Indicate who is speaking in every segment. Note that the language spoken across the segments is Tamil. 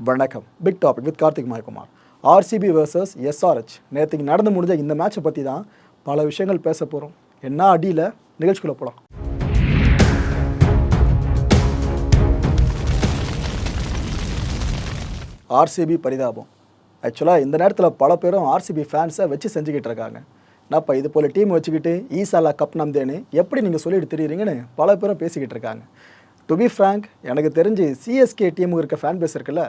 Speaker 1: வணக்கம். Big topic with Karthik Mayakumar. RCB vs SRH நேற்றுக்கு நடந்து முடிஞ்ச இந்த மேட்சை பற்றி தான் பல விஷயங்கள் பேச போகிறோம். என்ன அடியில் நிகழ்ச்சிக்குள்ளே போகலாம். ஆர்சிபி பரிதாபம். ஆக்சுவலாக இந்த நேரத்தில் பல பேரும் ஆர்சிபி ஃபேன்ஸை வச்சு செஞ்சுக்கிட்டு இருக்காங்க. என்னப்பா இது போல் டீம் வச்சுக்கிட்டு ஈசாலா கப் நம்தேன்னு எப்படி நீங்கள் சொல்லிட்டு தெரியுறீங்கன்னு பல பேரும் பேசிக்கிட்டு இருக்காங்க. டு பி ஃப்ராங்க், எனக்கு தெரிஞ்சு சிஎஸ்கே டீமுக்கு இருக்க ஃபேன் பேஸ் இருக்குல்ல,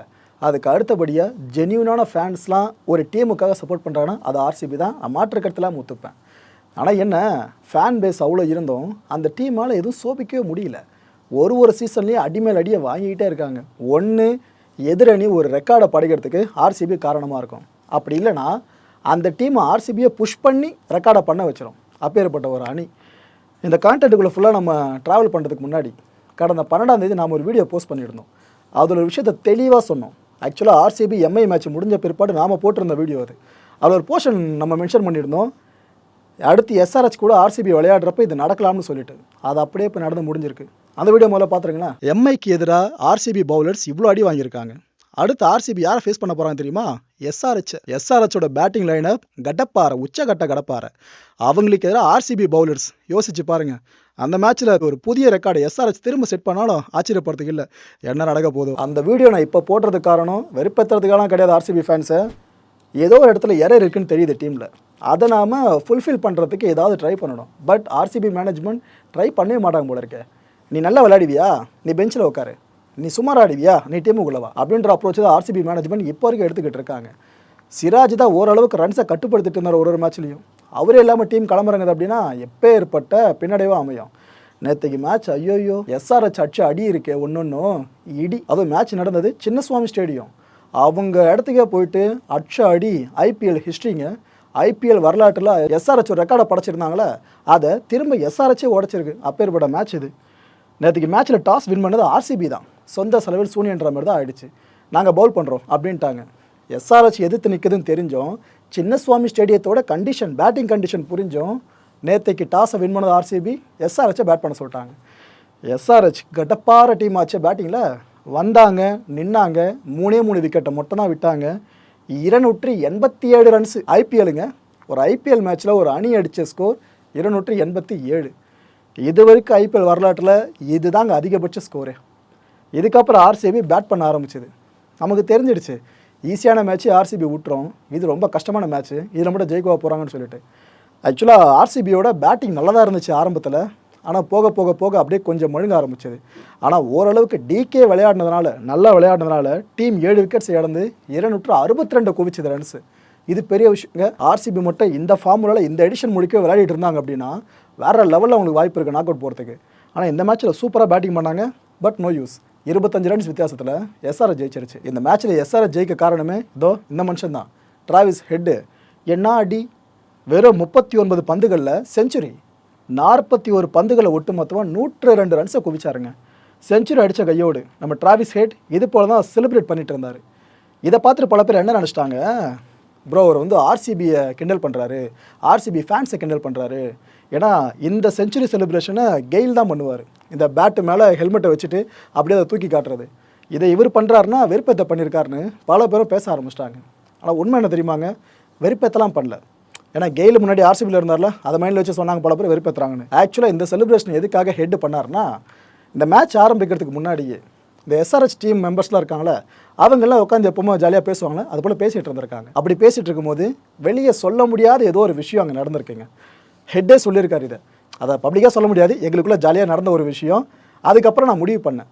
Speaker 1: அதுக்கு அடுத்தபடியாக ஜென்யூனான ஃபேன்ஸ்லாம் ஒரு டீமுக்காக சப்போர்ட் பண்ணுறாங்கன்னா அது ஆர்சிபி தான். நான் மாற்று கருத்துலாம் ஒத்துப்பேன். ஆனால் என்ன ஃபேன் பேஸ் அவ்வளோ இருந்தும் அந்த டீமால் எதுவும் சோபிக்கவே முடியல. ஒரு சீசன்லேயும் அடிமேல் அடியை வாங்கிக்கிட்டே இருக்காங்க. ஒன்று எதிரணி ஒரு ரெக்கார்டை படைக்கிறதுக்கு ஆர்சிபி காரணமாக இருக்கும். அப்படி இல்லைனா அந்த டீமை ஆர்சிபியை புஷ் பண்ணி ரெக்கார்டை பண்ண வச்சிடும். அப்பேற்பட்ட ஒரு அணி. இந்த கான்டென்ட்டுக்குள்ளே ஃபுல்லாக நம்ம ட்ராவல் பண்ணுறதுக்கு முன்னாடி கடந்த 12ஆம் தேதி நாம் ஒரு வீடியோ போஸ்ட் பண்ணியிருந்தோம். அதில் ஒரு விஷயத்தை தெளிவாக சொன்னோம். ஆக்சுவலாக ஆர்சிபி எம்ஐ மேட்ச் முடிஞ்ச பிற்பாடு நாம் போட்டிருந்த வீடியோ அது. அதில் ஒரு போர்ஷன் நம்ம மென்ஷன் பண்ணியிருந்தோம். அடுத்து எஸ்ஆர்ஹெச் கூட ஆர்சிபி விளையாடுறப்ப இது நடக்கலாம்னு சொல்லிட்டு அது அப்படியே இப்போ நடந்து முடிஞ்சிருக்கு. அந்த வீடியோ முதல்ல பார்த்துருங்களா. எம்ஐக்கு எதிராக ஆர்சிபி பவுலர்ஸ் இவ்வளோ அடி வாங்கியிருக்காங்க. அடுத்து ஆர்சிபி யாரை ஃபேஸ் பண்ண போகிறாங்க தெரியுமா? எஸ்ஆர்ஹெச்சோட பேட்டிங் லைனப் கடப்பாறை, உச்சகட்ட கடப்பாறை. அவங்களுக்கு எதிராக ஆர்சிபி பவுலர்ஸ் யோசிச்சு பாருங்கள். அந்த மேட்ச்சில் ஒரு புதிய ரெக்கார்டு எஸ்ஆர்ஹெச் திரும்ப செட் பண்ணாலும் ஆச்சரியப்படுறதுக்கு இல்லை. என்ன நடக்க போதும். அந்த வீடியோ நான் இப்போ போடுறதுக்கு காரணம் வெறுப்பேற்றுறதுக்கான கிடையாது. ஆர்சிபி ஃபேன்ஸை ஏதோ ஒரு இடத்துல எரர் இருக்குன்னு தெரியுது டீமில். அதை நாம் ஃபுல்ஃபில் பண்ணுறதுக்கு ஏதாவது ட்ரை பண்ணணும். பட் ஆர்சிபி மேனேஜ்மெண்ட் ட்ரை பண்ணவே மாட்டாங்க போல இருக்கே. நீ நல்லா விளையாடுவியா, நீ பெஞ்சில் உட்காரு. நீ சுமார் ஆடுவியா, நீ டீமுக்குள்ளவா அப்படின்ற அப்ரோச் தான் ஆர்சிபி மேனேஜ்மெண்ட் இப்போ வரைக்கும் எடுத்துக்கிட்டு இருக்காங்க. சிராஜ் தான் ஓரளவுக்கு ரன்ஸை கட்டுப்படுத்திட்டு இருந்தார் ஒரு மேட்ச்லையும். அவரே இல்லாமல் டீம் கிளம்புறாங்க அப்படின்னா எப்போ ஏற்பட்ட பின்னடைவாக அமையும். நேற்றுக்கு மேட்ச் ஐயோயோ எஸ்ஆர்ஹெச் அடிச்ச அடி இருக்கே ஒன்றும் இடி. அதுவும் மேட்ச் நடந்தது சின்னசுவாமி ஸ்டேடியம். அவங்க இடத்துக்கே போயிட்டு அடிச்ச அடி ஐபிஎல் ஹிஸ்ட்ரிங்க. ஐபிஎல் வரலாற்றில் எஸ்ஆர்ஹெச் ஒரு ரெக்கார்டை படைச்சிருந்தாங்களே, அதை திரும்ப எஸ்ஆர்ஹெச்சே உடச்சிருக்கு. அப்பேற்பட்ட மேட்ச் இது. நேற்றுக்கு மேட்ச்சில் டாஸ் வின் பண்ணது ஆர்சிபி தான். சொந்த செலவில் சூனியன்ற மாதிரி தான் ஆயிடுச்சு. நாங்கள் பவுல் பண்ணுறோம் அப்படின்ட்டாங்க. எஸ்ஆர்ஹெச் எதிர்த்து நிற்குதுன்னு தெரிஞ்சோம். சின்னசுவாமி ஸ்டேடியத்தோட கண்டிஷன், பேட்டிங் கண்டிஷன் புரிஞ்சோம். நேற்றைக்கு டாஸை வின் பண்ணது ஆர்சிபி, எஸ்ஆர்ஹெச்சை பேட் பண்ண சொல்லிட்டாங்க. எஸ்ஆர்ஹெச் கடப்பார டீம் ஆச்சு. பேட்டிங்கில் வந்தாங்க, நின்னாங்க, 3 விக்கெட்டை மட்டும் தான் விட்டாங்க. 287 ரன்ஸு ஐபிஎலுங்க. ஒரு ஐபிஎல் மேட்ச்சில் ஒரு அணி அடித்த ஸ்கோர் 287. இது வரைக்கும் ஐபிஎல் வரலாற்றில் இது தாங்க அதிகபட்ச ஸ்கோரு. இதுக்கப்புறம் ஆர்சிபி பேட் பண்ண ஆரம்பிச்சிது. நமக்கு தெரிஞ்சிடுச்சு ஈஸியான மேட்ச்சு ஆர்சிபி விட்டுறோம், இது ரொம்ப கஷ்டமான மேட்ச்சு, இதில் மட்டும் ஜெயிக்கவா போகிறாங்கன்னு சொல்லிட்டு. ஆக்சுவலாக ஆர்சிபியோட பேட்டிங் நல்லா தான் இருந்துச்சு ஆரம்பத்தில். ஆனால் போக போக போக அப்படியே கொஞ்சம் மழுங்க ஆரம்பிச்சது. ஆனால் ஓரளவுக்கு டிகே விளையாடினதுனால, நல்லா விளையாடினதுனால டீம் 7 விக்கெட்ஸ் இழந்து 262 குவிச்சது ரன்ஸு. இது பெரிய விஷயங்க. ஆர்சிபி மட்டும் இந்த ஃபார்முலாவில் இந்த எடிஷன் முடிக்க விளையாடிட்டு இருந்தாங்க அப்படின்னா வேறு லெவலில் அவங்களுக்கு வாய்ப்பு இருக்குது நாக் அவுட் போகிறதுக்கு. ஆனால் இந்த மேட்ச்சில் சூப்பராக பேட்டிங் பண்ணாங்க. But no use. 25 ரன்ஸ் வித்தியாசத்தில் எஸ்ஆர்ஹெச் ஜெயிச்சிருச்சு. இந்த மேட்ச்சில் எஸ்ஆர்ஹெச் ஜெயிக்க காரணமே இதோ இந்த மனுஷன் தான், டிராவிஸ் ஹெட்டு. என்ன அடி! வெறும் 39 பந்துகளில் செஞ்சுரி. 41 பந்துகளை ஒட்டு மொத்தமாக 102 ரன்ஸை குவிச்சாருங்க. செஞ்சுரி அடித்த கையோடு நம்ம டிராவிஸ் ஹெட் இது போல தான் செலிப்ரேட் பண்ணிட்டு இருந்தார். இதை பார்த்துட்டு பல பேர் என்ன நினச்சிட்டாங்க, ப்ரோ அவர் ஆர்சிபியை கிண்டல் பண்ணுறாரு, ஆர்சிபி ஃபேன்ஸை கிண்டல் பண்ணுறாரு. ஏன்னா இந்த செஞ்சுரி செலிப்ரேஷனை கெயில் தான் பண்ணுவார். இந்த பேட்டு மேலே ஹெல்மெட்டை வச்சுட்டு அப்படியே அதை தூக்கி காட்டுறது. இதை இவர் பண்ணுறாருன்னா வெறுப்பேற்ற பண்ணியிருக்காருன்னு பல பேரும் பேச ஆரம்பிச்சிட்டாங்க. ஆனால் உண்மை என்ன தெரியுமாங்க, வெறுப்பேற்றலாம் பண்ணல. ஏன்னா கெயில் முன்னாடி ஆர்சிபியில் இருந்தார்ல, அதை மைண்டில் வச்சு சொன்னாங்க பல பேர் வெறுப்பேற்றுறாங்கன்னு. ஆக்சுவலாக இந்த செலிப்ரேஷன் எதுக்காக ஹெட் பண்ணார்னா, இந்த மேட்ச் ஆரம்பிக்கிறதுக்கு முன்னாடியே இந்த எஸ்ஆர்ஹெச் டீம் மெம்பர்ஸ்லாம் இருக்காங்களே, அவங்கெல்லாம் உட்காந்து எப்போவுமே ஜாலியாக பேசுவாங்களே, அது போல் பேசிகிட்டு இருந்திருக்காங்க. அப்படி பேசிகிட்டு இருக்கும்போது வெளியே சொல்ல முடியாத ஏதோ ஒரு விஷயம் அங்கே நடந்திருக்குங்க. ஹெட்டே சொல்லியிருக்காரு இதை. அதை பப்ளிக்காக சொல்ல முடியாது, எங்களுக்குள்ளே ஜாலியாக நடந்த ஒரு விஷயம். அதுக்கப்புறம் நான் முடிவு பண்ணேன்,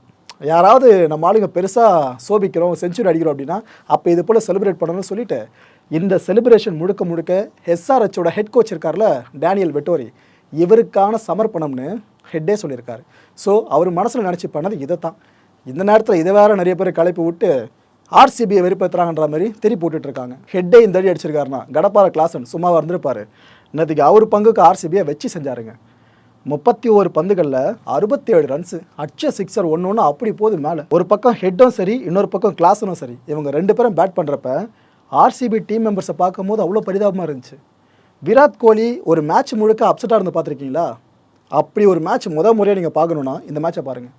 Speaker 1: யாராவது நம்ம ஆளுங்க பெருசாக சோபிக்கிறோம், செஞ்சுரி அடிக்கிறோம் அப்படின்னா அப்போ இது போல் செலிப்ரேட் பண்ணணும்னு சொல்லிட்டு இந்த செலிப்ரேஷன் முழுக்க எஸ்ஆர்ஹெச்சோட ஹெட் கோச் இருக்கார்ல டேனியல் வெட்டோரி, இவருக்கான சமர்ப்பணம்னு ஹெட்டே சொல்லியிருக்காரு. ஸோ அவர் மனசில் நினச்சி பண்ணது இதை தான். இந்த நேரத்தில் இதை வேறு நிறைய பேர் கலைப்பு விட்டு ஆர்சிபியை வெறுப்பேற்றுறாங்கன்ற மாதிரி திருப்பி போட்டுட்ருக்காங்க. ஹெட்டே இந்த அடி அடிச்சிருக்காருன்னா கடப்பார கிளாசன் சும்மாவாக இருந்திருப்பார். இன்னத்துக்கு அவர் பங்குக்கு ஆர்சிபியை வச்சு செஞ்சாருங்க. 31 பந்துகளில் 67 ரன்ஸு, அச்ச சிக்ஸர் ஒன்று அப்படி போகுது மேலே. ஒரு பக்கம் ஹெட்டும் சரி, இன்னொரு பக்கம் கிளாஸனும் சரி, இவங்க 2 பேரும் பேட் பண்ணுறப்ப ஆர்சிபி டீம் மெம்பர்ஸை பார்க்கும்போது அவ்வளோ பரிதாபமாக இருந்துச்சு. விராட் கோலி ஒரு மேட்ச் முழுக்க அப்செட்டாக இருந்து பார்த்துருக்கீங்களா? அப்படி ஒரு மேட்ச் முறையாக நீங்கள் பார்க்கணுன்னா இந்த மேட்சை பாருங்கள்.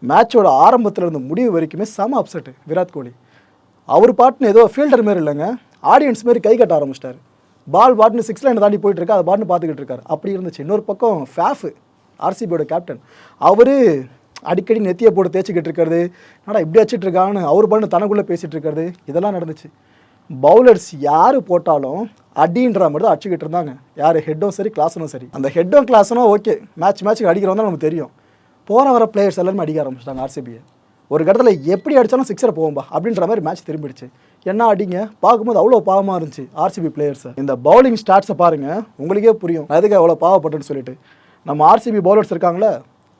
Speaker 1: மேட்சோட ஆரம்பத்தில் இருந்து முடிவு வரைக்குமே செம அப்செட்டு விராட் கோலி. அவர் பாட்டுன்னு ஏதோ ஃபீல்டர் மாரி இல்லைங்க, ஆடியன்ஸ் மாரி கை கட்ட ஆரம்பிச்சிட்டாரு. பால் பாட்டுன்னு 6 லைன் தாண்டி போயிட்டு இருக்கு, அதை பாட்டுன்னு பார்த்துக்கிட்டு இருக்காரு. அப்படி இருந்துச்சு. இன்னொரு பக்கம் ஃபேஃப், ஆர்சிபியோட கேப்டன், அவர் அடிக்கடி நெத்தியை போட்டு தேய்ச்சிக்கிட்டு இருக்கிறது, என்னடா இப்படி வச்சுட்டு இருக்கான்னு அவர் பண்ணு தனக்குள்ளே பேசிகிட்டு இருக்கிறது, இதெல்லாம் நடந்துச்சு. பவுலர்ஸ் யார் போட்டாலும் அடின்ற மாதிரி தான் அடிச்சுக்கிட்டு இருந்தாங்க. யார் ஹெட்டும் சரி கிளாஸனும் சரி. அந்த ஹெட்டும் கிளாஸனும் ஓகே, மேட்ச்சுக்கு அடிக்கிறவங்க தான் நமக்கு தெரியும். போகிற வர பிளேயர்ஸ் எல்லாருமே அடிக்க ஆரம்பிச்சிட்டாங்க ஆர்சிபியை. ஒரு இடத்துல எப்படி அடித்தாலும் சிக்ஸரை போகும்பா அப்படின்ற மாதிரி மேட்ச் திரும்பிடுச்சு. என்ன அடிங்க, பார்க்கும்போது அவ்வளோ பாவமாக இருந்துச்சு ஆர்சிபி பிளேயர்ஸை. இந்த பவுலிங் ஸ்டாட்ஸை பாருங்கள், உங்களுக்கே புரியும் அதுக்கு அவ்வளோ பாவப்பட்டுன்னு சொல்லிட்டு. நம்ம ஆர்சிபி பவுலர்ஸ் இருக்காங்களே,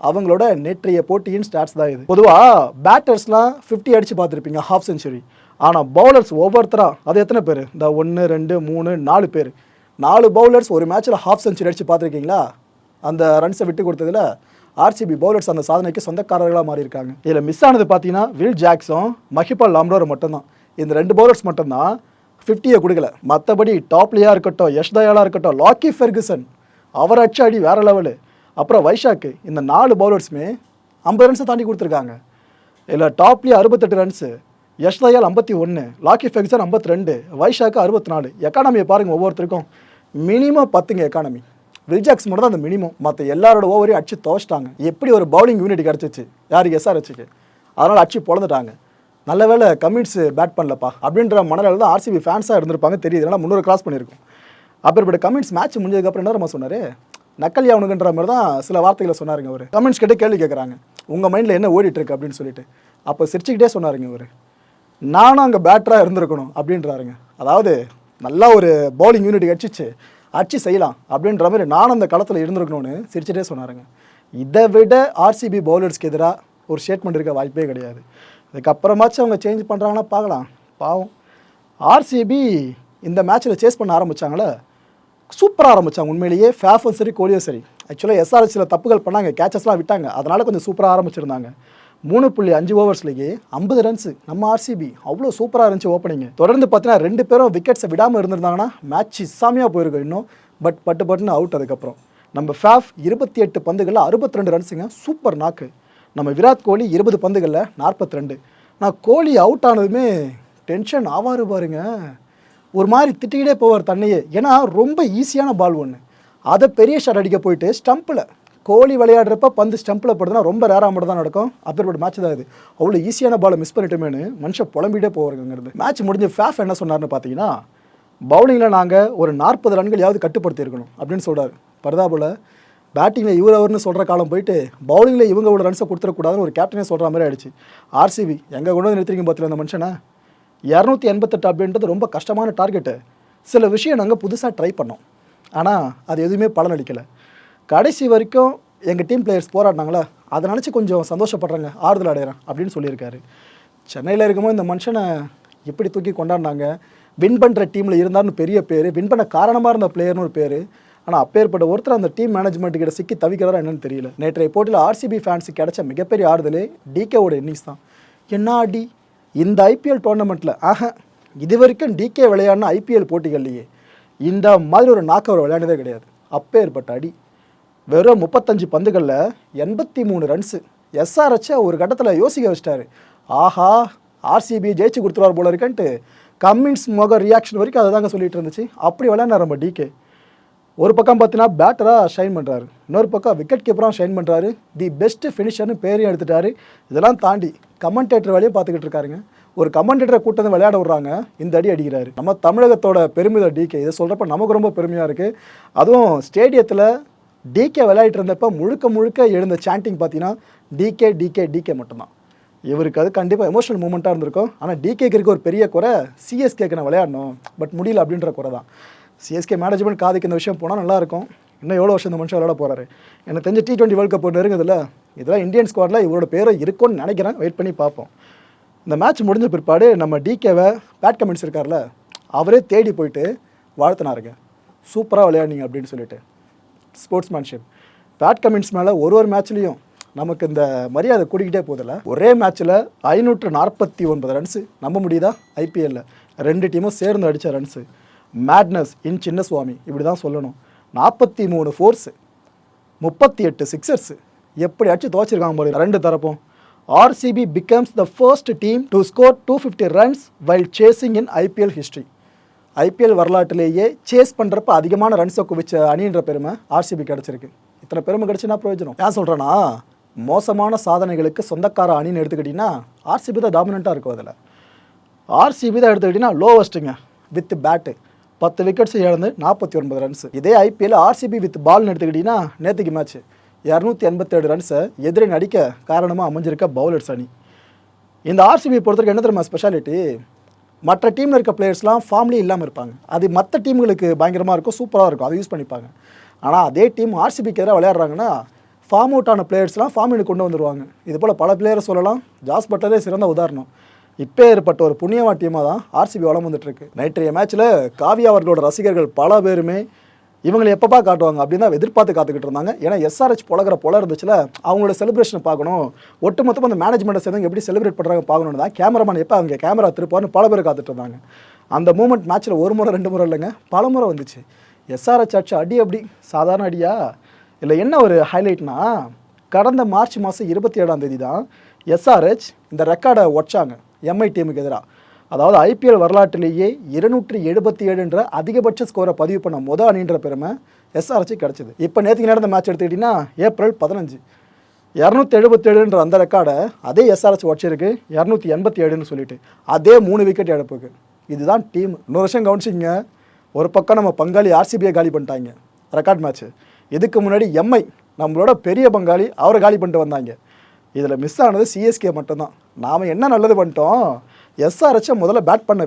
Speaker 1: அவங்களோட நேற்றைய போட்டியின் ஸ்டாட்ஸ் தான் இது. பொதுவாக பேட்டர்ஸ்லாம் 50 அடித்து பார்த்துருப்பீங்க, ஹாஃப் செஞ்சுரி. ஆனால் பவுலர்ஸ் ஒவ்வொருத்தரா அது எத்தனை பேர், இந்த 1 2 3 4 பேர், 4 பவுலர்ஸ் ஒரு மேட்ச்சில் ஹாஃப் செஞ்சுரி அடித்து பார்த்துருக்கீங்களா? அந்த ரன்ஸை விட்டு கொடுத்ததில் ஆர்சிபி பவுலர்ஸ் அந்த சாதனைக்கு சொந்தக்காரர்களாக மாறி இருக்காங்க. இதில் மிஸ் ஆனது பார்த்தீங்கன்னா வில் ஜாக்ஸும் மஹிபால் லாம்ரோர் மட்டும்தான். இந்த 2 பவுலர்ஸ் மட்டும்தான் 50யை கொடுக்கல. மற்றபடி டாப்லியாக இருக்கட்டும், யஷ் தயாலாக இருக்கட்டும், லாக்கி ஃபெர்குசன் அவர் அடிச்ச அடி வேறு லெவலு. அப்புறம் வைஷாக்கு, இந்த 4 பவுலர்ஸுமே 50 ரன்ஸை தாண்டி கொடுத்துருக்காங்க. இதில் டாப்லேயே 68 runs, Yash Dayal 51, Lockie Ferguson 52, வைஷாக்கு 64. எக்கானமியை பாருங்கள், ஒவ்வொருத்தருக்கும் மினிமம் 10ங்க எக்கானமி. வில்ஜாக்ஸ் மட்டும் தான் அந்த மினிமம். மற்ற எல்லாரோட ஓவரையும் அடிச்சு துவச்சிட்டாங்க. எப்படி ஒரு பவுலிங் யூனிட் கிடச்சிச்சு யாருக்கு, எஸ்ஆர்ஹெச்சுக்கு, அதனால் அடிச்சு பொழந்துட்டாங்க. நல்ல வேளை கமின்ஸ் பேட் பண்ணலப்பா அப்படின்ற மனநிலை தான் ஆர்சிபி ஃபேன்ஸாக இருந்திருப்பாங்க தெரியுது. ஏன்னா 300 கிராஸ் பண்ணியிருக்கும். அப்பேற்பட்ட கமின்ஸ் மேட்ச் முடிஞ்சதுக்கப்புறம் என்ன நம்ம சொன்னார், நக்கல் யாவனுக்குன்ற மாதிரி தான் சில வார்த்தைகளை சொன்னாருங்க அவர். கமெண்ட்ஸ் கிட்டே கேள்வி கேட்குறாங்க, உங்கள் மைண்டில் என்ன ஓடிட்டுருக்கு அப்படின்னு சொல்லிட்டு. அப்போ சிரிச்சுக்கிட்டே சொன்னாருங்க அவர், நானும் அங்கே பேட்டராக இருந்திருக்கணும் அப்படின்றாருங்க. அதாவது நல்லா ஒரு பவுலிங் யூனிட் அடிச்சு செய்யலாம் அப்படின்ற மாதிரி நானும் அந்த களத்தில் இருந்திருக்கணும்னு சிரிச்சுட்டே சொன்னாருங்க. இதை விட ஆர்சிபி பவுலர்ஸ்க்கு எதிராக ஒரு ஸ்டேட்மெண்ட் இருக்க வாய்ப்பே கிடையாது. அதுக்கப்புறமாச்சும் அவங்க சேஞ்ச் பண்ணுறாங்கன்னா பார்க்கலாம். பாவம் ஆர்சிபி இந்த மேட்ச்சில் சேஸ் பண்ண ஆரம்பித்தாங்களே, சூப்பராக ஆரம்பித்தாங்க உண்மையிலேயே. ஃபேஃபும் சரி கோலியும் சரி. ஆக்சுவலாக எஸ்ஆர்ஹெச்சில் தப்புகள் பண்ணாங்க, கேச்சஸ்லாம் விட்டாங்க, அதனால் கொஞ்சம் சூப்பராக ஆரம்பிச்சிருந்தாங்க. 3.5 ஓவர்ஸ்லேயே 50 ரன்ஸு நம்ம ஆர்சிபி, அவ்வளோ சூப்பராக இருந்துச்சு ஓப்பனிங்கு. தொடர்ந்து பார்த்தீங்கன்னா 2 பேரும் விக்கெட்ஸை விடாமல் இருந்திருந்தாங்கன்னா மேட்ச் இசாமியாக போயிருக்கும் இன்னும். பட் பட்டுன்னு அவுட். அதுக்கப்புறம் நம்ம ஃபேஃப் 28 பந்துகளில் 62 ரன்ஸுங்க, சூப்பர் நாக்கு. நம்ம விராட் கோலி 20 பந்துகளில் 42. நான் கோலி அவுட் ஆனதுமே டென்ஷன் ஆவார் பாருங்க, ஒரு மாதிரி திட்டிக்கிட்டே போவார் தன்னையே. ஏன்னா ரொம்ப ஈஸியான பால் ஒன்று, அதை பெரிய ஷாட் அடிக்க போயிட்டு ஸ்டம்பில் கோலி விளையாடுறப்ப பந்து ஸ்டம்பில் படுதுன்னா ரொம்ப ரேராக மட்டும் தான் நடக்கும். அப்பேற்பட்ட மேட்ச் தான் இது. அவ்வளோ ஈஸியான பாலை மிஸ் பண்ணிட்டோமேனு மனுஷன் புலம்பிகிட்டே போவாருங்கிறது. மேட்ச் முடிஞ்சு ஃபேஃப் என்ன சொன்னார்னு பார்த்தீங்கன்னா, பவுலிங்கில் நாங்கள் ஒரு 40 ரன்களையாவது கட்டுப்படுத்தியிருக்கணும் அப்படின்னு சொல்கிறார். பர்தாபுல பேட்டிங்கில் அவர்னு சொல்கிற காலம் போயிட்டு பவுலிங்கில் இவங்க ஒரு ரன்ஸை கொடுத்துடக்கூடாதுன்னு ஒரு கேப்டனே சொல்கிற மாதிரி ஆயிடுச்சு. ஆர்சிபி எங்கே கொண்டு வந்து நிறுத்திருக்கீங்க பார்த்துல அந்த மனுஷனை. 288 அப்படின்றது ரொம்ப கஷ்டமான டார்கெட்டு. சில விஷயம் நாங்கள் புதுசாக ட்ரை பண்ணோம், ஆனால் அது எதுவுமே பலனளிக்கலை. கடைசி வரைக்கும் எங்கள் டீம் பிளேயர்ஸ் போராடினாங்களே, அதை நினச்சி கொஞ்சம் சந்தோஷப்படுறாங்க, ஆறுதல் அடைகிறேன் அப்படின்னு சொல்லியிருக்காரு. சென்னையில் இருக்கும்போது இந்த மனுஷனை எப்படி தூக்கி கொண்டாடினாங்க. வின் பண்ணுற டீமில் இருந்தார்னு பெரிய பேர், வின் பண்ண காரணமாக இருந்த பிளேயர்னு ஒரு பேர். ஆனால் அப்பேற்பட்ட ஒருத்தர் அந்த டீம் மேனேஜ்மெண்ட்டுக்கிட்ட சிக்கி தவிக்கிறதா என்னன்னு தெரியல. நேற்றைய போட்டியில் ஆர்சிபி ஃபேன்ஸுக்கு கிடைச்ச மிகப்பெரிய ஆறுதலே டிகேவோட இன்னிங்ஸ் தான். என்ன அடி இந்த ஐபிஎல் டோர்னமெண்ட்டில், இது வரைக்கும் டிகே விளையாடின ஐபிஎல் போட்டிகள்லையே இந்த மாதிரி ஒரு நாக் ஓவர் விளையாண்டதே கிடையாது. அப்பேற்பட்ட அடி. வெறும் 35 பந்துகளில் 83 ரன்ஸு. எஸ்ஆர்ஹெச்சை ஒரு கட்டத்தில் யோசிக்க வச்சிட்டாரு. ஆஹா, ஆர்சிபி ஜெயிச்சு கொடுத்துருவார் போல இருக்கன்ட்டு கம்மின்ஸ் முக ரியாக்ஷன் வரைக்கும் அதை தாங்க சொல்லிட்டு இருந்துச்சு. அப்படி விளையாண்டார் நம்ம டிகே. ஒரு பக்கம் பார்த்தீங்கன்னா பேட்டராக ஷைன் பண்ணுறாரு, இன்னொரு பக்கம் விக்கெட் கீப்பராக ஷைன் பண்ணுறாரு, தி பெஸ்ட்டு ஃபினிஷர்னு பேரையும் எடுத்துட்டாரு. இதெல்லாம் தாண்டி கமெண்டேட்டர் வேலையை பார்த்துக்கிட்டு இருக்காருங்க. ஒரு கமெண்டேட்டரை கூட்டம் விளையாட விட்றாங்க, இந்த அடி அடிக்கிறாரு. நம்ம தமிழகத்தோட பெருமித டிகே. இதை சொல்கிறப்ப நமக்கு ரொம்ப பெருமையாக இருக்குது. அதுவும் ஸ்டேடியத்தில் டிகே விளையாடிட்டு இருந்தப்போ முழுக்க எழுந்த சாண்டிங் பார்த்தீங்கன்னா டிகே டிகே டிகே மட்டும்தான். இவருக்கு அது கண்டிப்பாக எமோஷனல் மூமெண்ட்டாக இருந்திருக்கும். ஆனால் டிகேக்கு இருக்க ஒரு பெரிய குறை, சிஎஸ்கேக்கு நான் விளையாடணும் பட் முடியல அப்படின்ற குறை தான். சிஎஸ்கே மேனேஜ்மெண்ட் காதுக்கு இந்த விஷயம் போனால் நல்லாயிருக்கும். இன்னும் எவ்வளோ வருஷம் இந்த மனுஷன் விளையாட போகிறாரு. எனக்கு தெரிஞ்ச T20 வேர்ல்டு கப் ஒன்று இருக்குதுல்ல, இதெல்லாம் இந்தியன் ஸ்குவாடில் இவரோட பேரை இருக்கும்னு நினைக்கிறேன். வெயிட் பண்ணி பார்ப்போம். இந்த மேட்ச் முடிஞ்ச பிற்பாடு நம்ம டிகேவை பேட் கமெண்ட்ஸ் இருக்கார்ல, அவரே தேடி போயிட்டு வாழ்த்தினாருங்க, சூப்பராக விளையாடினீங்க அப்படின்னு சொல்லிட்டு. ஸ்போர்ட்ஸ்மேன்ஷிப். பேட் கமெண்ட்ஸ் மேலே ஒரு மேட்ச்லேயும் நமக்கு இந்த மரியாதை கூடிக்கிட்டே போதில்ல. ஒரே மேட்ச்சில் 549 ரன்ஸு, நம்ப முடியுதா? ஐபிஎல்லில் 2 டீமும் சேர்ந்து அடித்த ரன்ஸு. மேட்னஸ் இன் சின்னசுவாமி இப்படி தான் சொல்லணும். 43 ஃபோர்ஸு, 38 சிக்ஸர்ஸு, எப்படி அடிச்சு துவச்சிருக்காங்க போல 2 தரப்பும். RCB becomes the first team to score 250 runs while chasing in IPL history. IPL வரலாற்றிலேயே சேஸ் பண்ணுறப்ப அதிகமான ரன்ஸை குவிச்ச அணின்ற பெருமை RCB கிடச்சிருக்கு. இத்தனை பெருமை கிடச்சுன்னா பிரயோஜனம். ஏன் சொல்கிறேன்னா, மோசமான சாதனைகளுக்கு சொந்தக்கார அணின்னு எடுத்துக்கிட்டிங்கன்னா RCB தான் டாமினண்ட்டாக இருக்கும். அதில் RCB தான் எடுத்துக்கிட்டிங்கன்னா லோவஸ்ட்டுங்க வித் பேட்டு 10 விக்கெட்ஸ் இழந்து 49 ரன்ஸ். இதே IPL RCB வித் பால்னு எடுத்துக்கிட்டிங்கன்னா நேற்றுக்கு மேட்ச் 287 ரன்ஸை எதிரே நடிக்க காரணமாக அமைஞ்சிருக்க பவுலர்ஸ் அணி. இந்த RCB பொறுத்தவரைக்கும் என்ன தெரியுமா ஸ்பெஷாலிட்டி, மற்ற டீமில் இருக்க பிளேயர்ஸ்லாம் ஃபார்ம்லேயே இல்லாமல் இருப்பாங்க. அது மற்ற டீமுகளுக்கு பயங்கரமாக இருக்கும், சூப்பராக இருக்கும், அதை யூஸ் பண்ணிப்பாங்க. ஆனால் அதே டீம் RCBக்கு எதிராக விளையாடுறாங்கன்னா ஃபார்ம் அவுட் ஆன பிளேயர்ஸ்லாம் ஃபார்மினுக்கு கொண்டு வந்துடுவாங்க. இது போல் பல பிளேயரை சொல்லலாம். ஜாஸ் பட்டரே சிறந்த உதாரணம். இப்போ ஏற்பட்ட ஒரு புண்ணியமா டீமாக தான் RCB வளம் வந்துட்டுருக்கு. நேற்றைய மேட்ச்சில் காவியா அவர்களோட ரசிகர்கள் பல பேருமே இவங்களை எப்பப்பா காட்டுவாங்க அப்படின்னு தான் எதிர்பார்த்து காத்துக்கிட்டு இருந்தாங்க. ஏன்னா SRH பொழகிற போல இருந்துச்சுல, அவங்களோட செலிப்ரேஷனை பார்க்கணும், ஒட்டுமொத்தமாக அந்த மேனேஜ்மெண்ட்டை சேர்ந்து எப்படி செலிப்ரேட் பண்ணுறாங்க பார்க்கணுன்னு தான் கேமராமேன் எப்போ அங்கே கேமரா திருப்பார்னு பல பேர் காத்துட்டு இருந்தாங்க. அந்த மூமெண்ட் மேட்ச்சில் ஒரு முறை 2 முறை இல்லைங்க, பல முறை வந்துச்சு. SRH ஆச்சு அடி அப்படி சாதாரண அடியா இல்லை. என்ன ஒரு ஹைலைட்னா, கடந்த மார்ச் மாதம் 27ஆம் தேதி தான் SRH இந்த ரெக்கார்டை உடைச்சாங்க MI டீமுக்கு எதிராக. அதாவது IPL வரலாற்றிலேயே 277 அதிகபட்ச ஸ்கோரை பதிவு பண்ண மொதல் அணின்ற பெருமை SRH கிடச்சிது. இப்போ நேற்றுக்கு நடந்த மேட்ச் எடுத்துக்கிட்டிங்கன்னா ஏப்ரல் 15 277 அந்த ரெக்கார்டை அதே SRH உடச்சிருக்கு 287ன்னு சொல்லிட்டு, அதே 3 விக்கெட் இழப்புக்கு. இதுதான் டீம். இன்னொரு வருஷம் கவனிச்சிங்க, ஒரு பக்கம் நம்ம பங்காளி RCBயை காலி பண்ணிட்டாங்க ரெக்கார்ட் மேட்ச்சு. இதுக்கு முன்னாடி MI நம்மளோட பெரிய பங்காளி அவரை காலி பண்ணிட்டு வந்தாங்க. இதில் மிஸ் ஆனது CSK மட்டும்தான். நாம் என்ன நல்லது பண்ணிட்டோம், SRH முதல்ல பேட் பண்ண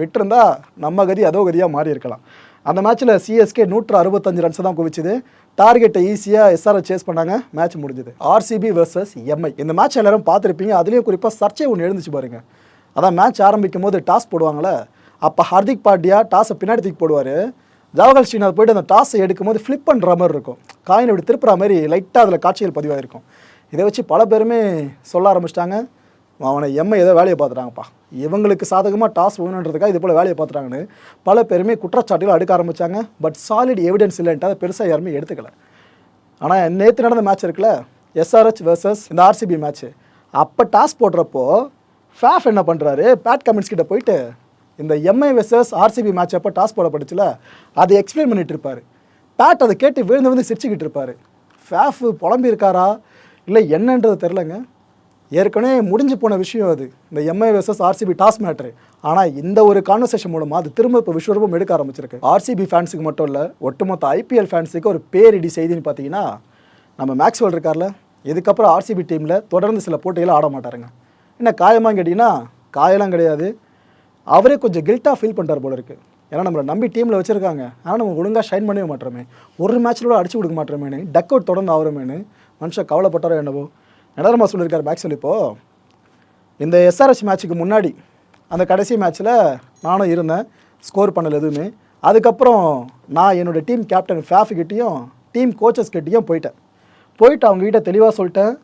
Speaker 1: விட்டிருந்தா நம்ம கதி அதோ கதியாக மாறி இருக்கலாம். அந்த மேட்ச்சில் CSK 165 ரன்ஸ் தான் குவிச்சுது. டார்கெட்டை ஈஸியாக SRH சேஸ் பண்ணாங்க, மேட்ச் முடிஞ்சுது. RCB vs MI இந்த மேட்ச் எல்லாரும் பார்த்துருப்பீங்க. அதுலேயும் குறிப்பாக சர்ச்சை ஒன்று எழுந்துச்சு பாருங்க. அதான் மேட்ச் ஆரம்பிக்கும் போது டாஸ் போடுவாங்களே, அப்போ ஹர்திக் பாண்டியா டாஸை பின்னாடி தூக்கி போடுவார். ஜவஹர் ஸ்ரீநாத் போய்ட்டு அந்த டாஸை எடுக்கும் போது ஃப்ளிப் பண்ணுற மாதிரி இருக்கும், காயின் இப்படி திருப்புற மாதிரி லைட்டாக அதில் காட்சிகள் பதிவாயிருக்கும். இதை வச்சு பல பேருமே சொல்ல ஆரம்பிச்சிட்டாங்க, அவனை MI ஏதோ வேலையை பார்த்துட்டாங்கப்பா, இவங்களுக்கு சாதகமாக டாஸ் வேணுன்றதுக்காக இது போல் வேலையை பார்த்துட்டாங்கன்னு பல பேருமே குற்றச்சாட்டுகள் அடுக்க ஆரம்பித்தாங்க. பட் சாலிட் எவிடன்ஸ் இல்லைன்ட்டு அதை பெருசாக யாருமே எடுத்துக்கல. ஆனால் நேற்று நடந்த மேட்ச் இருக்குல்ல, SRH vs இந்த RCB மேட்ச்சு, அப்போ டாஸ் போடுறப்போ ஃபேஃப் என்ன பண்ணுறாரு, பேட் கமின்ஸ் கிட்ட போயிட்டு இந்த MI vs RCB மேட்ச் அப்போ டாஸ் போடப்பட்டுச்சுல, அதை எக்ஸ்பிளைன் பண்ணிட்டு இருப்பார். பேட் அதை கேட்டு விழுந்து சிரிச்சுக்கிட்டு இருப்பார். ஃபேஃப் புலம்பியிருக்காரா இல்லை என்னன்றது தெரிலங்க. ஏற்கனவே முடிஞ்சு போன விஷயம் அது, இந்த MI vs RCB toss matter. ஆனால் இந்த ஒரு கான்வர்சேஷன் மூலமாக அது திரும்ப இப்போ விஸ்வரூபம் எடுக்க ஆரம்பிச்சிருக்கு. RCB ஃபேன்ஸுக்கு மட்டும் இல்லை, ஒட்டுமொத்த IPL ஃபேன்ஸுக்கு ஒரு பேரிடி செய்தின்னு பார்த்தீங்கன்னா, நம்ம மேக்ஸ்வெல் இருக்கார்ல, இதுக்கப்புறம் RCB டீமில் தொடர்ந்து சில போட்டிகளை ஆட மாட்டாருங்க. என்ன காயமாக கேட்டிங்கன்னா, காயெல்லாம் கிடையாது, அவரே கொஞ்சம் கில்ட்டாக ஃபீல் பண்ணுறார் போல இருக்குது. ஏன்னா நம்மளை நம்பி டீமில் வச்சுருக்காங்க, ஆனால் நம்ம ஒழுங்காக ஷைன் பண்ணவே மாட்டோமே, ஒரு மேட்ச்சில் கூட அடிச்சு கொடுக்க மாட்டோமேனு, டக் அவுட் தொடர்ந்து ஆகிறோமேனு மனுஷன் கவலைப்பட்டாரோ என்னவோ. நடனமாக சொல்லியிருக்காரு மேக்ஸ்வெல். இப்போது இந்த SRH மேட்ச்சுக்கு முன்னாடி அந்த கடைசி மேட்ச்சில் நானும் இருந்தேன், ஸ்கோர் பண்ணல எதுவுமே. அதுக்கப்புறம் நான் என்னோடய டீம் கேப்டன் ஃபேஃப்கிட்டையும் டீம் கோச்சஸ் கிட்டையும் போயிட்டு அவங்ககிட்ட தெளிவாக சொல்லிட்டேன்,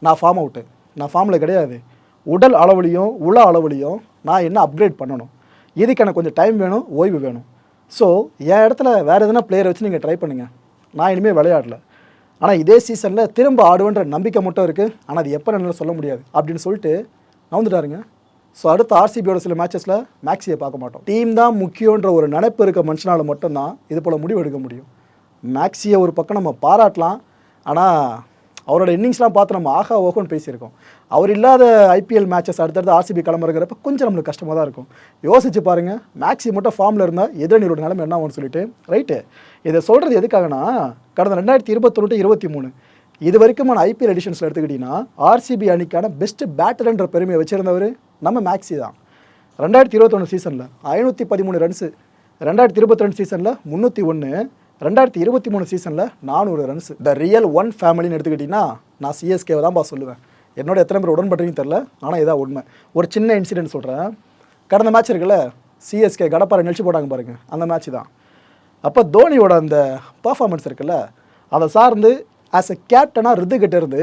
Speaker 1: நான் ஃபார்ம் அவுட்டு, நான் ஃபார்மில் கிடையாது, உடல் அளவுலையும் உள அளவுலையும் நான் என்ன அப்கிரேட் பண்ணணும், இதுக்கு எனக்கு கொஞ்சம் டைம் வேணும், ஓய்வு வேணும். ஸோ என் இடத்துல வேறு எதனா பிளேயரை வச்சு நீங்கள் ட்ரை பண்ணுங்கள், நான் இனிமேல் விளையாடல, ஆனால் இதே சீசனில் திரும்ப ஆடுவேன்ற நம்பிக்கை மட்டும் இருக்குது, ஆனால் அது எப்போ என்னால் சொல்ல முடியாது அப்படின்னு சொல்லிட்டு நவுந்துட்டாருங்க. ஸோ அடுத்த RCBயோட சில மேட்சஸில் மேக்ஸியை பார்க்க மாட்டோம். டீம் தான் முக்கியன்ற ஒரு நினைப்பு இருக்க மனுஷனால் மட்டும்தான் இது போல் முடிவு எடுக்க முடியும். மேக்ஸியை ஒரு பக்கம் நம்ம பாராட்டலாம், ஆனால் அவரோட இன்னிங்ஸ்லாம் பார்த்து நம்ம ஆஹா ஓகோன்னு பேசியிருக்கோம். அவர் இல்லாத IPL மேட்சஸ் அடுத்தடுத்து RCB கிளம்புறப்ப கொஞ்சம் நம்மளுக்கு கஷ்டமாக தான் இருக்கும். யோசிச்சு பாருங்கள், மேக்ஸி மட்டும் ஃபார்மில் இருந்தால் எதிரணியோட நிலைமை என்ன ஆகும்னு சொல்லிட்டு. ரைட்டு, இதை சொல்கிறது எதுக்காகனா, கடந்த 2021-23 இது வரைக்குமான IPL எடிஷன்ஸில் எடுத்துக்கிட்டிங்கன்னா RCB அணிக்கான பெஸ்ட் பேட்டர்ன்ற பெருமையை வச்சுருந்தவர் நம்ம மேக்ஸி தான். 2021 சீசனில் 513 ரன்ஸு, 2022 சீசனில் 301, 2023 சீசனில் 400 ரன்ஸ். த ரியல் ஒன் ஃபேமிலின்னு எடுத்துக்கிட்டிங்கன்னா நான் CSKவை தான் சொல்லுவேன். என்னோட எத்தனை பேர் உடன்படுறீங்கன்னு தெரில, ஆனால் இதான் உண்மை. ஒரு சின்ன இன்சிடென்ட் சொல்கிறேன். கடந்த மேட்ச் இருக்குல்ல, CSK கடப்பாறை நினச்சி போட்டாங்க பாருங்கள், அந்த மேட்ச் தான். அப்போ தோனியோட அந்த பர்ஃபார்மன்ஸ் இருக்குல்ல, அதை சார்ந்து ஆஸ் எ கேப்டனாக ரித்துக்கிட்ட இருந்து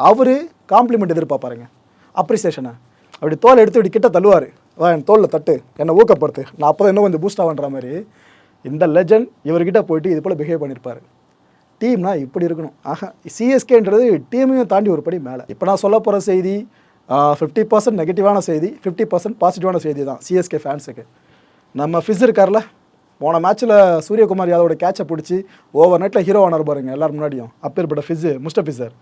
Speaker 1: அவர் காம்ப்ளிமெண்ட் எதிர்பார்ப்பாருங்க, அப்ரிசியேஷனை. அப்படி தோலை எடுத்து இப்படி கிட்ட தள்ளுவார், என் தோலில் தட்டு, என்னை ஊக்கப்படுத்து, நான் அப்போ தான் இன்னும் கொஞ்சம் பூஸ்ட் ஆகுன்ற மாதிரி. இந்த லெஜண்ட் இவர்கிட்ட போயிட்டு இது போல் பிஹேவ் பண்ணியிருப்பார். டீம்னா இப்படி இருக்கணும். சிஎஸ்கேன்றது டீமையும் தாண்டி ஒரு படி மேலே. இப்போ நான் சொல்ல போகிற செய்தி 50% நெகட்டிவான செய்தி, 50% பாசிட்டிவான செய்தி தான் சிஎஸ்கே ஃபேன்ஸுக்கு. நம்ம ஃபிஸ் இருக்கார்ல, போன மேட்ச்சில் சூரியகுமார் யாதவோட கேட்சை பிடிச்சி ஓவர் நைட்டில் ஹீரோ ஆனார் பாருங்க எல்லாரும் முன்னாடியும். அப்பேற்பட்ட முஸ்டபிசர்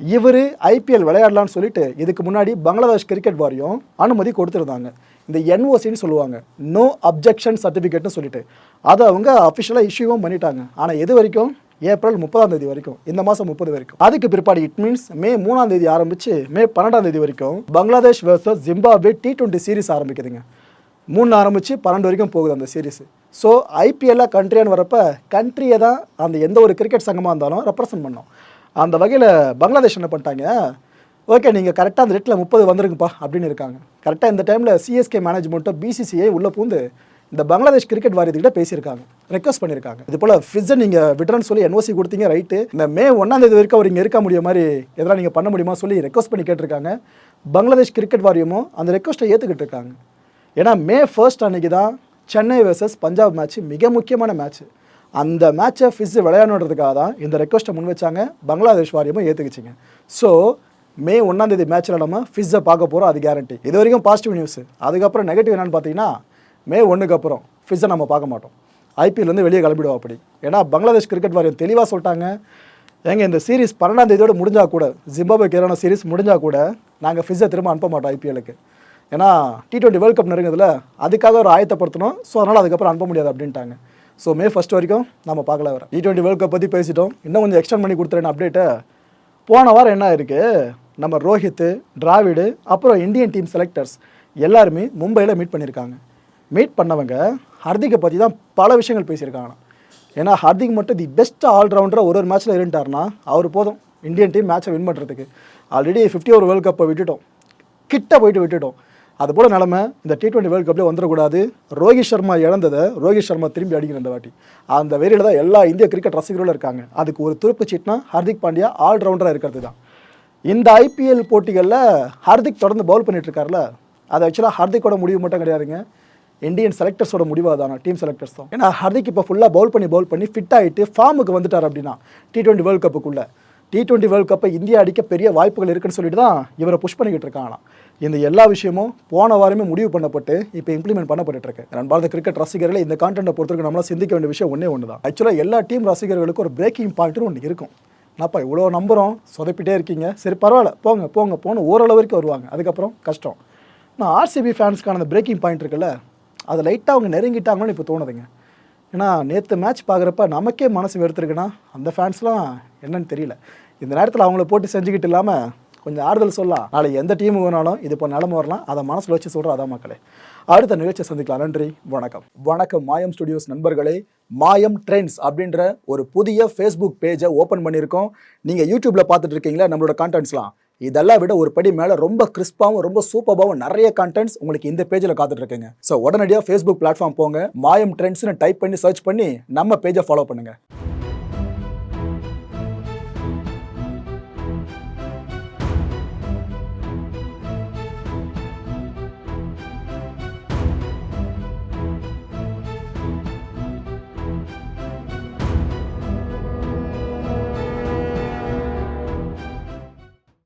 Speaker 1: இவர் ஐபிஎல் விளையாடலான்னு சொல்லிட்டு இதுக்கு முன்னாடி பங்களாதேஷ் கிரிக்கெட் வாரியம் அனுமதி கொடுத்துருந்தாங்க. இந்த என்ஓசின்னு சொல்லுவாங்க, நோ அப்ஜெக்ஷன் சர்டிஃபிகேட்னு சொல்லிட்டு அதை அவங்க அஃபிஷியலாக இஷ்யூவும் பண்ணிட்டாங்க. ஆனால் எது வரைக்கும்? ஏப்ரல் 30 வரைக்கும், இந்த மாதம் 30 வரைக்கும். அதுக்கு பிற்பாடு இட் மீன்ஸ் மே 3 ஆரம்பித்து மே 12 வரைக்கும் Bangladesh versus Zimbabwe T20 series ஆரம்பிக்குதுங்க. 3 ஆரம்பித்து 12 வரைக்கும் போகுது அந்த சீரிஸ். ஸோ ஐபிஎல்ல கண்ட்ரியான்னு வரப்போ கண்ட்ரியை தான் அந்த எந்த ஒரு கிரிக்கெட் சங்கமாக இருந்தாலும் ரெப்ரசன்ட் பண்ணோம். அந்த வகையில் பங்களாதேஷ் என்ன பண்ணிட்டாங்க, ஓகே நீங்கள் கரெக்டாக அந்த ரேட்டில் 30 வந்துருங்கப்பா அப்படின்னு இருக்காங்க. கரெக்டாக இந்த டைமில் சிஎஸ்கே மேனேஜ்மெண்ட்டோ பிசிசிஐ உள்ளே பூந்து இந்த பங்களாதேஷ் கிரிக்கெட் வாரியத்துக்கிட்ட பேசியிருக்காங்க, ரெக்வஸ்ட் பண்ணியிருக்காங்க. இது போல் ஃபிஸ்ஸை நீங்கள் விட்றன்னு சொல்லி என்ஓசி கொடுத்தீங்க, ரைட்டு, இந்த மே 1 வரைக்கும் அவர் இங்கே இருக்க முடிய மாதிரி எதனால் நீங்கள் பண்ண முடியுமா சொல்லி ரெக்வஸ்ட் பண்ணி கேட்டிருக்காங்க. பங்களாதேஷ் கிரிக்கெட் வாரியமும் அந்த ரெக்வஸ்ட்டை ஏற்றுக்கிட்டு இருக்காங்க. ஏன்னா மே 1 அன்றைக்கி தான் சென்னை வர்சஸ் பஞ்சாப் மேட்ச், மிக முக்கியமான மேட்ச். அந்த மேட்சை ஃபிஸ் விளையாடணுன்றதுக்காக தான் இந்த ரெக்வஸ்ட்டை முன் வச்சாங்க, பங்களாதேஷ் வாரியமும் ஏற்றுக்குச்சிங்க. ஸோ மே 1 மேட்ச்சில் நம்ம ஃபிஸ்ஸை பார்க்க போகிறோம், அது கேரண்டி. இது வரைக்கும் பாசிட்டிவ் நியூஸ். அதுக்கப்புறம் நெகட்டிவ் என்னென்னு பார்த்தீங்கன்னா, மே 1 அப்புறம் ஃபிஸ்ஸை நம்ம பார்க்க மாட்டோம், ஐபிஎல்லேருந்து வெளியே கிளம்பிடுவோம் அப்படி. ஏன்னா பங்களாதேஷ் கிரிக்கெட் வாரியம் தெளிவாக சொல்லிட்டாங்க, ஏங்க இந்த சீரிஸ் 12 முடிஞ்சால் கூட, ஜிம்பாப்வேக்கு எதிரான சீரிஸ் முடிஞ்சால் கூட நாங்கள் ஃபிஸ்ஸை திரும்ப அனுப்ப மாட்டோம் ஐபிஎலுக்கு. ஏன்னா T20 வேர்ல்ட் கப் நெருங்குதுல, அதுக்காக ஒரு ஆயத்தப்படுத்தணும். ஸோ அதனால் அதுக்கப்புறம் அனுப்ப முடியாது அப்படின்ட்டாங்க. ஸோ மே 1 வரைக்கும் நம்ம பார்க்கல. வர T20 வேர்ல்ட் கப் பற்றி பேசிட்டோம், இன்னும் கொஞ்சம் எக்ஸ்டெண்ட் பண்ணி கொடுத்துறேன் அப்டேட்டை. போன வாரம் என்ன இருக்குது, நம்ம ரோஹித், டிராவிடு, அப்புறம் இந்தியன் டீம் செலக்டர்ஸ் எல்லாருமே மும்பையில் மீட் பண்ணியிருக்காங்க. மீட் பண்ணவங்க ஹர்திக்கை பற்றி தான் பல விஷயங்கள் பேசியிருக்காங்க. ஏன்னா ஹர்திக் மட்டும் தி பெஸ்ட் ஆல்ரவுண்டராக ஒரு மேட்ச்சில் இருந்துட்டார்னா அவர் போதும் இந்தியன் டீம் மேட்சை வின் பண்ணுறதுக்கு. ஆல்ரெடி 50 ஓவர் வேர்ல்ட் கப்பை விட்டுட்டோம், கிட்ட போயிட்டு விட்டுட்டோம். அதுபோல் நிலமை இந்த T20 வேர்ல்ட் கப்லேயே வந்துடக்கூடாது. ரோஹித் சர்மா இழந்ததை ரோஹித் சர்மா திரும்பி அடிக்கிற இந்த வாட்டி அந்த வெறியில் தான் எல்லா இந்திய கிரிக்கெட் ரசிகர்களும் இருக்காங்க. அதுக்கு ஒரு துருப்பு சீட்னா ஹர்திக் பாண்டியா ஆல்ரவுண்டராக இருக்கிறது தான். இந்த ஐபிஎல் போட்டிகளில் ஹர்திக் தொடர்ந்து பவுல் பண்ணிட்டு இருக்காருல, அது ஆக்சுவலாக ஹர்திக்கோட முடிவு மட்டும் கிடையாதுங்க, இந்தியன் செலக்டர்ஸோட முடிவாக தானே, டீம் செலக்டர்ஸ் தான். ஏன்னா ஹர்திக் இப்போ ஃபுல்லாக பவுல் பண்ணி ஃபிட் ஆகிட்டு ஃபார்முக்கு வந்துட்டார் அப்படின்னா T20 வேர்ல்ட் கப்புக்குள்ளே. T20 வேர்ல்ட் கப்பை இந்தியா அடிக்க பெரிய வாய்ப்புகள் இருக்குன்னு சொல்லிட்டு தான் இவரை புஷ் பண்ணிக்கிட்டு இருக்காங்களாம். இந்த எல்லா விஷயமும் போன வாரமே முடிவு பண்ணப்பட்டு இப்போ இம்ப்ளிமெண்ட் பண்ணப்பட்டு இருக்கு. அன்பார்ந்த கிரிக்கெட் ரசிகர்களை இந்த கான்டென்ட்டை பொறுத்தவரைக்கும் நம்மளால் சிந்திக்க வேண்டிய விஷயம் ஒன்று தான். ஆக்சுவலாக எல்லா டீம் ரசிகர்களுக்கும் ஒரு பிரேக்கிங் பாயிண்ட்னு ஒன்று இருக்கும். நான்ப்பா இவ்வளோ நம்புகிறோம், சொதப்பிட்டே இருக்கீங்க, சரி பரவாயில்ல போங்க ஓரளவு வரைக்கும் வருவாங்க, அதுக்கப்புறம் கஷ்டம். நான் ஆர்சிபி ஃபேன்ஸ்க்கான அந்த பிரேக்கிங் பாயிண்ட் இருக்குல்ல, அதை லைட்டாக அவங்க நெருங்கிட்டாங்கன்னு இப்போ தோணுதுங்க. ஏன்னா நேற்று மேட்ச் பார்க்குறப்ப நமக்கே மனசு வெறுத்துருக்குன்னா அந்த ஃபேன்ஸ்லாம் என்னன்னு தெரியல. இந்த நேரத்தில் அவங்கள போட்டு செஞ்சுக்கிட்டு இல்லாமல் கொஞ்சம் ஆறுதல் சொல்லலாம். நாளைக்கு எந்த டீம் வேணாலும் இது இப்போ நிலம வரலாம், அதை மனசில் வச்சு சொல்கிறோம். அதான் மக்களே, அடுத்த நிகழ்ச்சியை சந்திக்கலாம். நன்றி, வணக்கம். மாயம் ஸ்டுடியோஸ் நண்பர்களே, மாயம் ட்ரெண்ட்ஸ் அப்படின்ற ஒரு புதிய ஃபேஸ்புக் பேஜை ஓப்பன் பண்ணியிருக்கோம். நீங்கள் யூடியூப்பில் பார்த்துட்டு இருக்கீங்களா நம்மளோட கான்டென்ட்ஸ்லாம், இதெல்லாம் விட ஒரு படி மேலே ரொம்ப கிறிஸ்பாகவும் ரொம்ப சூப்பராகவும் நிறைய கான்டென்ட்ஸ் உங்களுக்கு இந்த பேஜில் காத்துட்டு இருக்குங்க. ஸோ உடனடியாக ஃபேஸ்புக் பிளாட்ஃபார்ம் போங்க, மாயம் ட்ரெண்ட்ஸ்னு டைப் பண்ணி சர்ச் பண்ணி நம்ம பேஜை ஃபாலோ பண்ணுங்கள்.